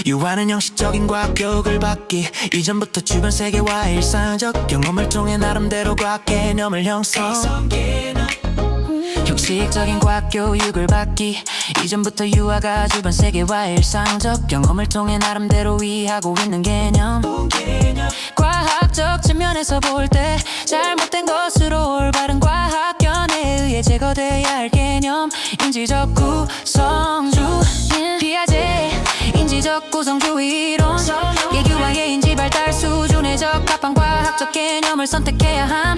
유아는 형식적인 과학 교육을 받기 이전부터 주변 세계와 일상적 경험을 통해 나름대로 과학 개념을 형성. 형식적인 과학 교육을 받기 이전부터 유아가 주변 세계와 일상적 경험을 통해 나름대로 이해하고 있는 개념. 과학적 측면에서 볼 때 잘못된 것으로 올바른 과학견에 의해 제거돼야 할 개념. 인지적 구성주 피아제 인지적 구성주의 이론. 예규와의 인지 발달 수준의 적합한 과학적 개념을 선택해야 함.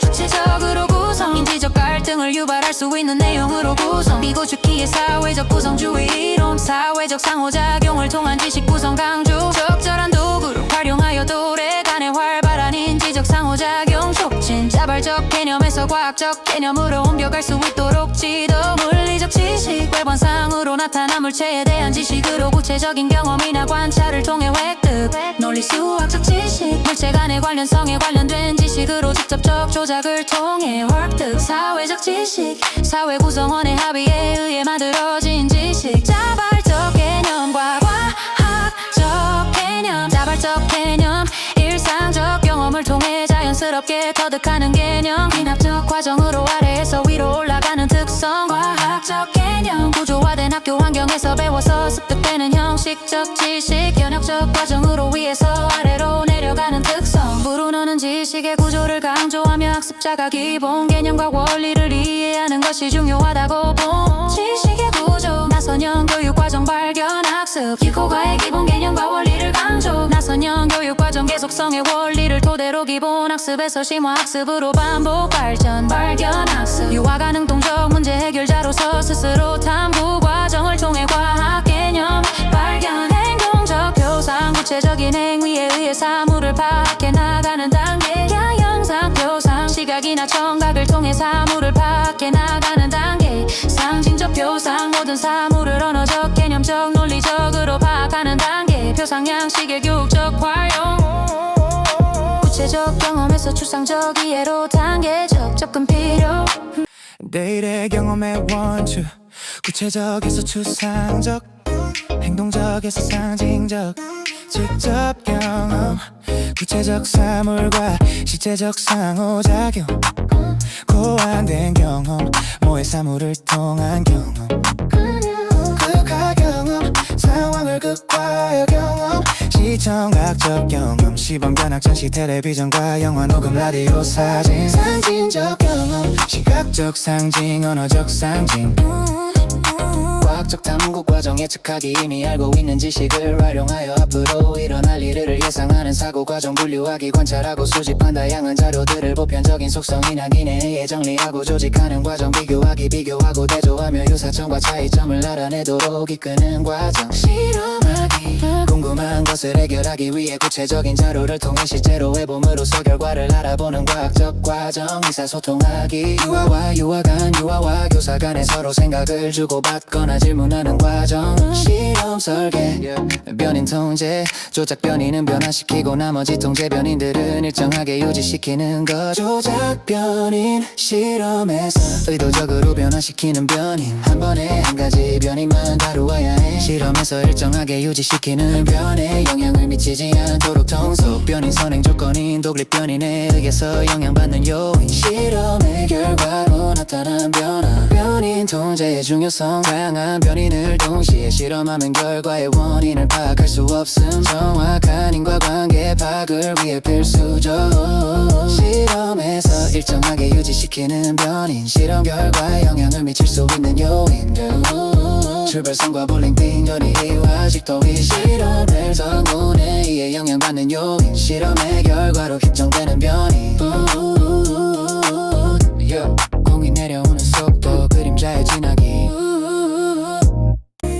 구체적으로 구성 인지적 갈등을 유발할 수 있는 내용으로 구성. 비구축기의 사회적 구성주의 이론. 사회적 상호작용을 통한 지식 구성 강조. 적절한 도구를 활용하여 도래간의 활발한 인지적 상호작용 촉진. 자발적 개념에서 과학적 개념으로 옮겨갈 수 있도록 지도. 물리적 지식 외관상으로 나타난 물체에 대한 지식으로 구체적인 경험이나 관찰을 통해 획득. 논리 수학적 지식 물체 간의 관련성에 관련된 지식으로 직접적 조작을 통해 획득. 사회적 지식 사회 구성원의 합의에 의해 만들어진 지식. 자발적 개념과 과학적 개념. 자발적 개념 일상적 경험을 통해 자연스럽게 터득하는 개념. 귀납적 과정으로 아래에서 위로 올라가는 특성. 과학적 개념 구조화된 학교 환경에서 배워서 습득되는 형식적 지식. 현역적 과정으로 위에서 아래로 내려가는 특성. 불어넣는 지식의 구조를 강조하며 학습자가 기본 개념과 원리를 이해하는 것이 중요하다고 봄. 지식의 구조 나선형 교육과정 발견 학습. 기초과의 기본 개념과 원리를 강조. 나선형 교육과정 계속성의 원리를 토대로 기본 학습에서 심화 학습으로 반복 발전. 발견 학습 유아가 능동적 문제 해결자로서 스스로 탐구 과정을 통해 과학 개념 발견. 행동적 표상 구체적인 행위에 의해 사물을 파악해 나가는 단계. 양형상 표상 시각이나 청각을 통해 사물을 파악해 나가는 단계. 상징적 표상 모든 사물을 언어적 개념적 논리적으로 파악하는 단계. 표상 양식의 교육적 활용. 구체적 경험에서 추상적 이해로 단계적 접근 필요. 내일의 경험의 원추. 구체적에서 추상적, 행동적에서 상징적. 직접 경험 구체적 사물과 실제적 상호작용. 고안된 경험 모의 사물을 통한 경험. 극화 경험 상황을 극화하여 경험. 시청각적 경험 시범 견학 전시 텔레비전과 영화 녹음 라디오 사진. 상징적 경험 시각적 상징 언어적 상징. 과학적 탐구 과정 예측하기 이미 알고 있는 지식을 활용하여 앞으로 일어날 일을 예상하는 사고 과정. 분류하기 관찰하고 수집한 다양한 자료들을 보편적인 속성이나 기능에 의해 정리하고 조직하는 과정. 비교하기 비교하고 대조하며 유사점과 차이점을 알아내도록 이끄는 과정. 실험하기 궁금한 것을 해결하기 위해 구체적인 자료를 통해 실제로 해봄으로써 결과를 알아보는 과학적 과정. 의사소통하기 유아와 유아 간 유아와 교사 간에 서로 생각을 주고받거나 질문하는 과정. 실험 설계 변인 통제 조작 변이는 변화시키고 나머지 통제 변인들은 일정하게 유지시키는 것. 조작 변인 실험에서 의도적으로 변화시키는 변인. 한 번에 한 가지 변인만 다루어야 해. 실험에서 일정하게 유지시키는 변에 영향을 미치지 않도록 통속. 변인 선행 조건인 독립 변인에 의해서 영향받는 요인. 실험의 결과로 나타난 변화. 변인 통제의 중요성 다양한 변인을 동시에 실험하면 결과의 원인을 파악할 수 없음. 정확한 인과관계 파악을 위해 필수적. 실험에서 일정하게 유지시키는 변인. 실험 결과에 영향을 미칠 수 있는 요인. 출발선과 볼링핀 연이와 식도위. 실험을 성분에 의해 영향받는 요인. 실험의 결과로 결정되는 변인. 공이 내려오는 속도 그림자의 진하기.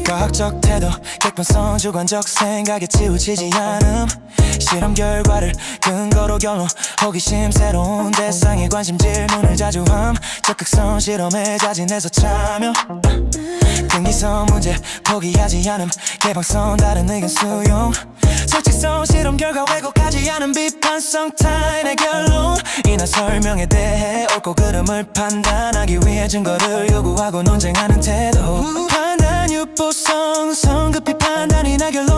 과학적 태도 객관성 주관적 생각에 치우치지 않음. 실험 결과를 근거로 결론 호기심 새로운 대상에 관심 질문을 자주 함. 적극성 실험에 자진해서 참여. 등기성 문제 포기하지 않음. 개방성 다른 의견 수용. 솔직성 실험 결과 왜곡하지 않은 비판성 타인의 결론. 이나 설명에 대해 옳고 그름을 판단하기 위해 증거를 요구하고 논쟁하는 태도. 판단 유보성 성급히 판단이나 결론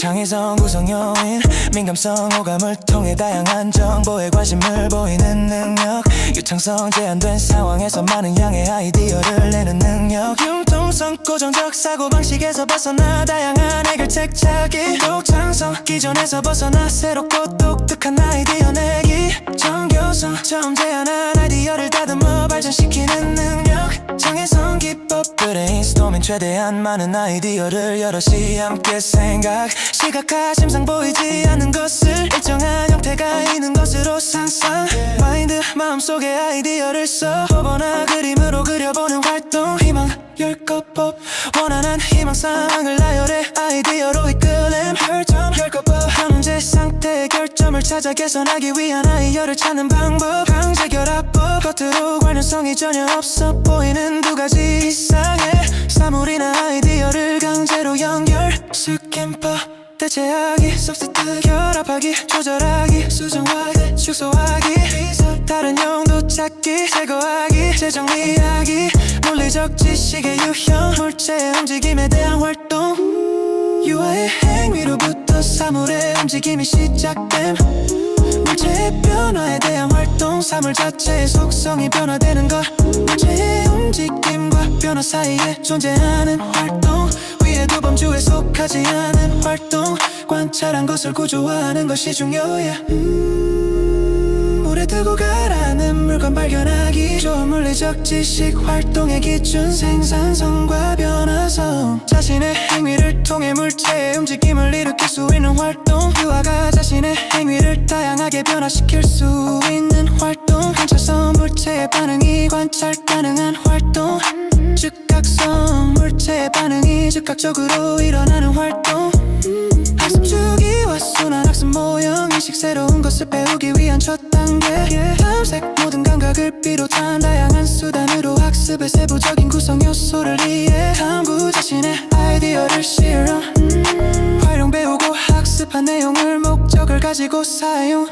창의성 구성 요인 민감성 오감을 통해 다양한 정보에 관심을 보이는 능력 유창성 제한된 상황에서 많은 양의 아이디어를 내는 능력 융통성 고정적 사고방식에서 벗어나 다양한 해결책 찾기 독창성 기존에서 벗어나 새롭고 독특한 아이디어 내기 정교성 처음 제안한 아이디어를 다듬어 발전시키는 능력 창의성 기법 브레인스토밍 최대한 많은 아이디어를 여럿이 함께 생각 시각화 심상 보이지 않는 것을 일정한 형태가 있는 것으로 상상 마인드 마음속에 아이디어를 써 보거나 그림으로 그려보는 활동 희망 열거법 원하는 희망사항을 나열해 아이디어로 이끌림 결점 열거법 한 문제 상태의 결점을 찾아 개선하기 위한 아이디어를 찾는 방법 강제 결합법 겉으로 관련성이 전혀 없어 보이는 두 가지 이상의 사물이나 아이디어를 강제로 연결 스캔법 대체하기 substitute 결합하기 조절하기 수정하기 축소하기 다른 용도 찾기 제거하기 재정리하기 물리적 지식의 유형 물체의 움직임에 대한 활동 유아의 행위로부터 사물의 움직임이 시작됨 물체의 변화에 대한 활동 사물 자체의 속성이 변화되는 것 물체의 움직임과 변화 사이에 존재하는 활동 위의 두 범주에 속하지 않은 활동 관찰한 것을 구조화하는 것이 중요해 물에 두고 가라는 물건 발견하기 좋은 물리적 지식 활동의 기준 생산성과 변화성 자신의 행위를 통해 물체의 움직임을 일으킬 수 있는 활동 유아가 자신의 행위를 다양하게 변화시킬 수 있는 활동 관찰성 물체의 반응이 관찰 가능한 활동 즉각성 물체의 반응이 즉각적으로 일어나는 활동 학습 주기와 순환 학습 모형 인식 새로운 것을 배우기 위한 첫 단계 탐색 모든 감각을 비롯한 다양한 수단으로 학습의 세부적인 구성 요소를 이해 탐구 자신의 아이디어를 실현 활용 배우고 학습한 내용을 목적을 가지고 사용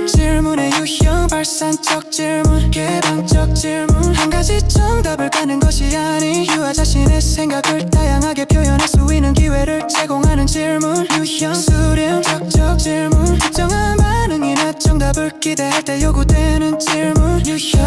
질문의 유형 발산적 질문 개방적 질문 한 가지 정답을 가는 것이 아니 유아 자신의 생각을 다양하게 표현할 수 있는 기회를 제공하는 질문 유형 수렴 적적 질문 특정한 반응이나 정답을 기대할 때 요구되는 질문 유형